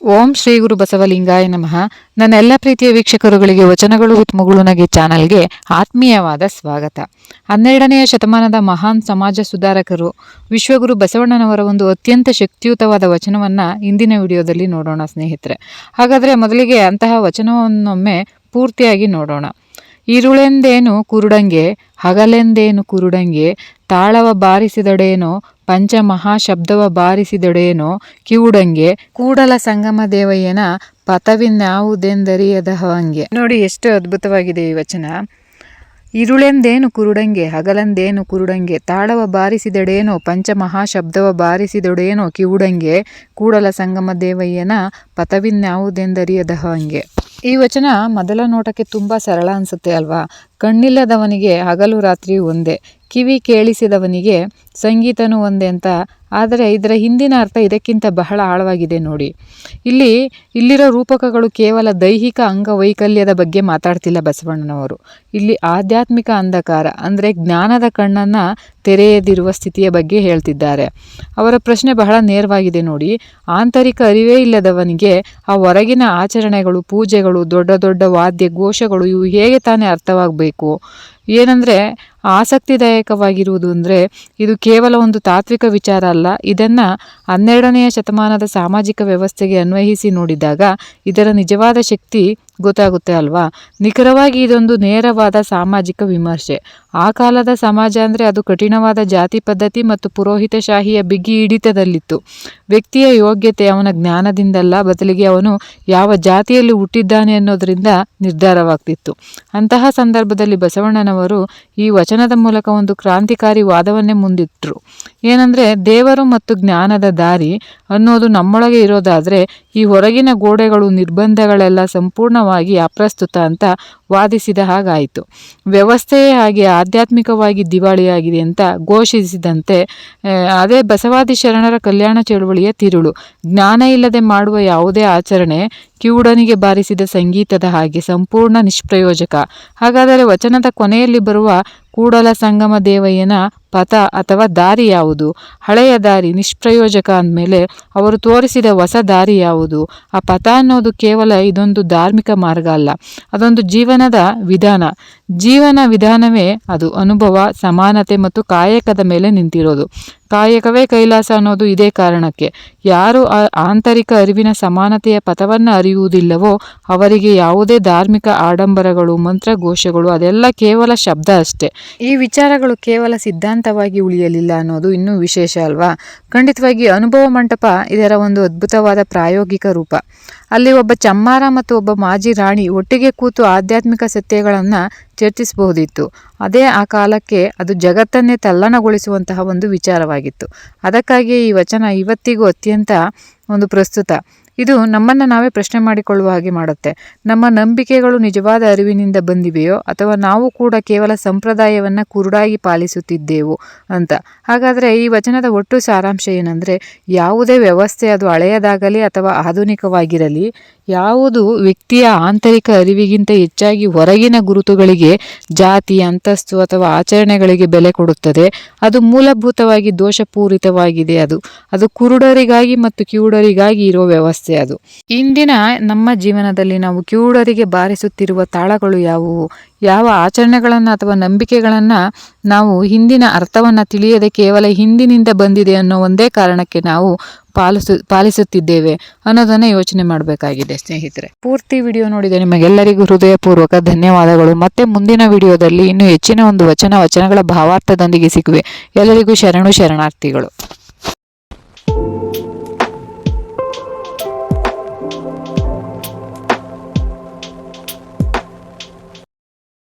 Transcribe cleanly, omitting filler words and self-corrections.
ಓಂ ಶ್ರೀ ಗುರು ಬಸವಲಿಂಗಾಯ ನಮಃ. ನನ್ನ ಎಲ್ಲ ಪ್ರೀತಿಯ ವೀಕ್ಷಕರುಗಳಿಗೆ ವಚನಗಳು ವಿತ್ ಮುಗುಳುನಗೆ ಚಾನಲ್ಗೆ ಆತ್ಮೀಯವಾದ ಸ್ವಾಗತ. 12ನೆಯ ಶತಮಾನದ ಮಹಾನ್ ಸಮಾಜ ಸುಧಾರಕರು ವಿಶ್ವಗುರು ಬಸವಣ್ಣನವರ ಒಂದು ಅತ್ಯಂತ ಶಕ್ತಿಯುತವಾದ ವಚನವನ್ನು ಇಂದಿನ ವಿಡಿಯೋದಲ್ಲಿ ನೋಡೋಣ ಸ್ನೇಹಿತರೆ. ಹಾಗಾದರೆ ಮೊದಲಿಗೆ ಅಂತಹ ವಚನವನ್ನೊಮ್ಮೆ ಪೂರ್ತಿಯಾಗಿ ನೋಡೋಣ. ಇರುಳೆಂದೇನು ಕುರುಡಂಗೆ, ಹಗಲೆಂದೇನು ಕುರುಡಂಗೆ, ತಾಳವ ಬಾರಿಸಿದಡೇನೋ, ಪಂಚಮಹಾಶಬ್ದವ ಬಾರಿಸಿದಡೇನೋ ಕಿವುಡಂಗೆ, ಕೂಡಲ ಸಂಗಮ ದೇವಯ್ಯನ ಪಥವಿನ್ಯಾವುದೆಂದರಿಯದಹವಂಗೆ. ನೋಡಿ ಎಷ್ಟು ಅದ್ಭುತವಾಗಿದೆ ಈ ವಚನ. ಇರುಳೆಂದೇನು ಕುರುಡಂಗೆ, ಹಗಲೆಂದೇನು ಕುರುಡಂಗೆ, ತಾಳವ ಬಾರಿಸಿದಡೇನೋ, ಪಂಚಮಹಾಶಬ್ದವ ಬಾರಿಸಿದಡೇನೋ ಕಿವುಡಂಗೆ, ಕೂಡಲ ಸಂಗಮ ದೇವಯ್ಯನ ಪಥವಿನ್ಯಾವುದೆಂದರಿಯದಹವಂಗೆ. ಈ ವಚನ ಮೊದಲ ನೋಟಕ್ಕೆ ತುಂಬ ಸರಳ ಅನಿಸುತ್ತೆ ಅಲ್ವಾ? ಕಣ್ಣಿಲ್ಲದವನಿಗೆ ಹಗಲು ರಾತ್ರಿ ಒಂದೇ, ಕಿವಿ ಕೇಳಿಸಿದವನಿಗೆ ಸಂಗೀತನೂ ಒಂದೇ ಅಂತ. ಆದರೆ ಇದರ ಹಿಂದಿನ ಅರ್ಥ ಇದಕ್ಕಿಂತ ಬಹಳ ಆಳವಾಗಿದೆ ನೋಡಿ. ಇಲ್ಲಿರೋ ರೂಪಕಗಳು ಕೇವಲ ದೈಹಿಕ ಅಂಗವೈಕಲ್ಯದ ಬಗ್ಗೆ ಮಾತಾಡ್ತಿಲ್ಲ ಬಸವಣ್ಣನವರು. ಇಲ್ಲಿ ಆಧ್ಯಾತ್ಮಿಕ ಅಂಧಕಾರ ಅಂದರೆ ಜ್ಞಾನದ ಕಣ್ಣನ್ನು ತೆರೆಯದಿರುವ ಸ್ಥಿತಿಯ ಬಗ್ಗೆ ಹೇಳ್ತಿದ್ದಾರೆ. ಅವರ ಪ್ರಶ್ನೆ ಬಹಳ ನೇರವಾಗಿದೆ ನೋಡಿ. ಆಂತರಿಕ ಅರಿವೇ ಇಲ್ಲದವನಿಗೆ ಆ ಹೊರಗಿನ ಆಚರಣೆಗಳು, ಪೂಜೆಗಳು, ದೊಡ್ಡ ದೊಡ್ಡ ವಾದ್ಯ ಘೋಷಗಳು ಇವು ಹೇಗೆ ತಾನೇ ಅರ್ಥವಾಗಬೇಕು? ಏನಂದರೆ ಆಸಕ್ತಿದಾಯಕವಾಗಿರುವುದು ಅಂದರೆ ಇದು ಕೇವಲ ಒಂದು ತಾತ್ವಿಕ ವಿಚಾರ ಅಲ್ಲ. ಇದನ್ನು 12ನೆಯ ಶತಮಾನದ ಸಾಮಾಜಿಕ ವ್ಯವಸ್ಥೆಗೆ ಅನ್ವಯಿಸಿ ನೋಡಿದಾಗ ಇದರ ನಿಜವಾದ ಶಕ್ತಿ ಗೊತ್ತಾಗುತ್ತೆ ಅಲ್ವಾ? ನಿಖರವಾಗಿ ಇದೊಂದು ನೇರವಾದ ಸಾಮಾಜಿಕ ವಿಮರ್ಶೆ. ಆ ಕಾಲದ ಸಮಾಜ ಅಂದರೆ ಅದು ಕಠಿಣವಾದ ಜಾತಿ ಪದ್ಧತಿ ಮತ್ತು ಪುರೋಹಿತಶಾಹಿಯ ಬಿಗಿ ಹಿಡಿತದಲ್ಲಿತ್ತು. ವ್ಯಕ್ತಿಯ ಯೋಗ್ಯತೆ ಅವನ ಜ್ಞಾನದಿಂದಲ್ಲ, ಬದಲಿಗೆ ಅವನು ಯಾವ ಜಾತಿಯಲ್ಲಿ ಹುಟ್ಟಿದ್ದಾನೆ ಅನ್ನೋದರಿಂದ ನಿರ್ಧಾರವಾಗ್ತಿತ್ತು. ಅಂತಹ ಸಂದರ್ಭದಲ್ಲಿ ಬಸವಣ್ಣನವರು ಈ ವಚನದ ಮೂಲಕ ಒಂದು ಕ್ರಾಂತಿಕಾರಿ ವಾದವನ್ನೇ ಮುಂದಿಟ್ಟರು. ಏನಂದರೆ ದೇವರು ಮತ್ತು ಜ್ಞಾನದ ದಾರಿ ಅನ್ನೋದು ನಮ್ಮೊಳಗೆ ಇರೋದಾದರೆ ಈ ಹೊರಗಿನ ಗೋಡೆಗಳು, ನಿರ್ಬಂಧಗಳೆಲ್ಲ ಸಂಪೂರ್ಣವಾಗಿ ಅಪ್ರಸ್ತುತ ಅಂತ ವಾದಿಸಿದ ಹಾಗಾಯಿತು. ವ್ಯವಸ್ಥೆಯೇ ಹಾಗೆ ಆಧ್ಯಾತ್ಮಿಕವಾಗಿ ದಿವಾಳಿಯಾಗಿದೆ ಅಂತ ಘೋಷಿಸಿದಂತೆ ಅದೇ ಬಸವಾದಿ ಶರಣರ ಕಲ್ಯಾಣ ಚಳುವಳಿಯ ತಿರುಳು. ಜ್ಞಾನ ಇಲ್ಲದೆ ಮಾಡುವ ಯಾವುದೇ ಆಚರಣೆ ಕಿವುಡನಿಗೆ ಬಾರಿಸಿದ ಸಂಗೀತದ ಹಾಗೆ ಸಂಪೂರ್ಣ ನಿಷ್ಪ್ರಯೋಜಕ. ಹಾಗಾದರೆ ವಚನದ ಕೊನೆಯಲ್ಲಿ ಬರುವ ಕೂಡಲ ಸಂಗಮ ದೇವಯ್ಯನ ಪಥ ಅಥವಾ ದಾರಿ ಯಾವುದು? ಹಳೆಯ ದಾರಿ ನಿಷ್ಪ್ರಯೋಜಕ ಅಂದಮೇಲೆ ಅವರು ತೋರಿಸಿದ ಹೊಸ ದಾರಿ ಯಾವುದು? ಆ ಪಥ ಅನ್ನೋದು ಕೇವಲ ಇದೊಂದು ಧಾರ್ಮಿಕ ಮಾರ್ಗ ಅಲ್ಲ, ಅದೊಂದು ಜೀವನದ ವಿಧಾನ. ಜೀವನ ವಿಧಾನವೇ ಅದು ಅನುಭವ, ಸಮಾನತೆ ಮತ್ತು ಕಾಯಕದ ಮೇಲೆ ನಿಂತಿರೋದು. ಕಾಯಕವೇ ಕೈಲಾಸ ಅನ್ನೋದು ಇದೇ ಕಾರಣಕ್ಕೆ. ಯಾರು ಆಂತರಿಕ ಅರಿವಿನ ಸಮಾನತೆಯ ಪಥವನ್ನು ಅರಿಯುವುದಿಲ್ಲವೋ ಅವರಿಗೆ ಯಾವುದೇ ಧಾರ್ಮಿಕ ಆಡಂಬರಗಳು, ಮಂತ್ರಘೋಷಗಳು ಅದೆಲ್ಲ ಕೇವಲ ಶಬ್ದ ಅಷ್ಟೇ. ಈ ವಿಚಾರಗಳು ಕೇವಲ ಸಿದ್ಧಾಂತವಾಗಿ ಉಳಿಯಲಿಲ್ಲ ಅನ್ನೋದು ಇನ್ನೂ ವಿಶೇಷ ಅಲ್ವಾ? ಖಂಡಿತವಾಗಿ ಅನುಭವ ಮಂಟಪ ಇದರ ಒಂದು ಅದ್ಭುತವಾದ ಪ್ರಾಯೋಗಿಕ ರೂಪ. ಅಲ್ಲಿ ಒಬ್ಬ ಚಮ್ಮಾರ ಮತ್ತು ಒಬ್ಬ ಮಾಜಿ ರಾಣಿ ಒಟ್ಟಿಗೆ ಕೂತು ಆಧ್ಯಾತ್ಮಿಕ ಸತ್ಯಗಳನ್ನು ಚರ್ಚಿಸಬಹುದಿತ್ತು. ಅದೇ ಆ ಕಾಲಕ್ಕೆ ಅದು ಜಗತ್ತನ್ನೇ ತಲ್ಲಣಗೊಳಿಸುವಂತಹ ಒಂದು ವಿಚಾರವಾಗಿತ್ತು. ಅದಕ್ಕಾಗಿಯೇ ಈ ವಚನ ಇವತ್ತಿಗೂ ಅತ್ಯಂತ ಒಂದು ಪ್ರಸ್ತುತ. ಇದು ನಮ್ಮನ್ನು ನಾವೇ ಪ್ರಶ್ನೆ ಮಾಡಿಕೊಳ್ಳುವ ಹಾಗೆ ಮಾಡುತ್ತೆ. ನಮ್ಮ ನಂಬಿಕೆಗಳು ನಿಜವಾದ ಅರಿವಿನಿಂದ ಬಂದಿವೆಯೋ ಅಥವಾ ನಾವು ಕೂಡ ಕೇವಲ ಸಂಪ್ರದಾಯವನ್ನು ಕುರುಡಾಗಿ ಪಾಲಿಸುತ್ತಿದ್ದೆವು ಅಂತ. ಹಾಗಾದರೆ ಈ ವಚನದ ಒಟ್ಟು ಸಾರಾಂಶ ಏನಂದರೆ, ಯಾವುದೇ ವ್ಯವಸ್ಥೆ ಅದು ಹಳೆಯದಾಗಲಿ ಅಥವಾ ಆಧುನಿಕವಾಗಿರಲಿ, ಯಾವುದು ವ್ಯಕ್ತಿಯ ಆಂತರಿಕ ಅರಿವಿಗಿಂತ ಹೆಚ್ಚಾಗಿ ಹೊರಗಿನ ಗುರುತುಗಳಿಗೆ, ಜಾತಿ, ಅಂತಸ್ತು ಅಥವಾ ಆಚರಣೆಗಳಿಗೆ ಬೆಲೆ ಕೊಡುತ್ತದೆ, ಅದು ಮೂಲಭೂತವಾಗಿ ದೋಷಪೂರಿತವಾಗಿದೆ. ಅದು ಕುರುಡರಿಗಾಗಿ ಮತ್ತು ಕಿವುಡರಿಗಾಗಿ ಇರುವ ವ್ಯವಸ್ಥೆ. ಅದು ಇಂದಿನ ನಮ್ಮ ಜೀವನದಲ್ಲಿ ನಾವು ಕಿವುಡರಿಗೆ ಬಾರಿಸುತ್ತಿರುವ ತಾಳಗಳು ಯಾವುವು? ಯಾವ ಆಚರಣೆಗಳನ್ನು ಅಥವಾ ನಂಬಿಕೆಗಳನ್ನು ನಾವು ಹಿಂದಿನ ಅರ್ಥವನ್ನು ತಿಳಿಯದೆ ಕೇವಲ ಹಿಂದಿನಿಂದ ಬಂದಿದೆ ಅನ್ನೋ ಒಂದೇ ಕಾರಣಕ್ಕೆ ನಾವು ಪಾಲಿಸುತ್ತಿದ್ದೇವೆ ಅನ್ನೋದನ್ನು ಯೋಚನೆ ಮಾಡಬೇಕಾಗಿದೆ ಸ್ನೇಹಿತರೆ. ಪೂರ್ತಿ ವಿಡಿಯೋ ನೋಡಿದ ನಿಮಗೆಲ್ಲರಿಗೂ ಹೃದಯಪೂರ್ವಕ ಧನ್ಯವಾದಗಳು. ಮತ್ತೆ ಮುಂದಿನ ವಿಡಿಯೋದಲ್ಲಿ ಇನ್ನೂ ಹೆಚ್ಚಿನ ಒಂದು ವಚನಗಳ ಭಾವಾರ್ಥದೊಂದಿಗೆ ಸಿಗುವೆ. ಎಲ್ಲರಿಗೂ ಶರಣಾರ್ಥಿಗಳು.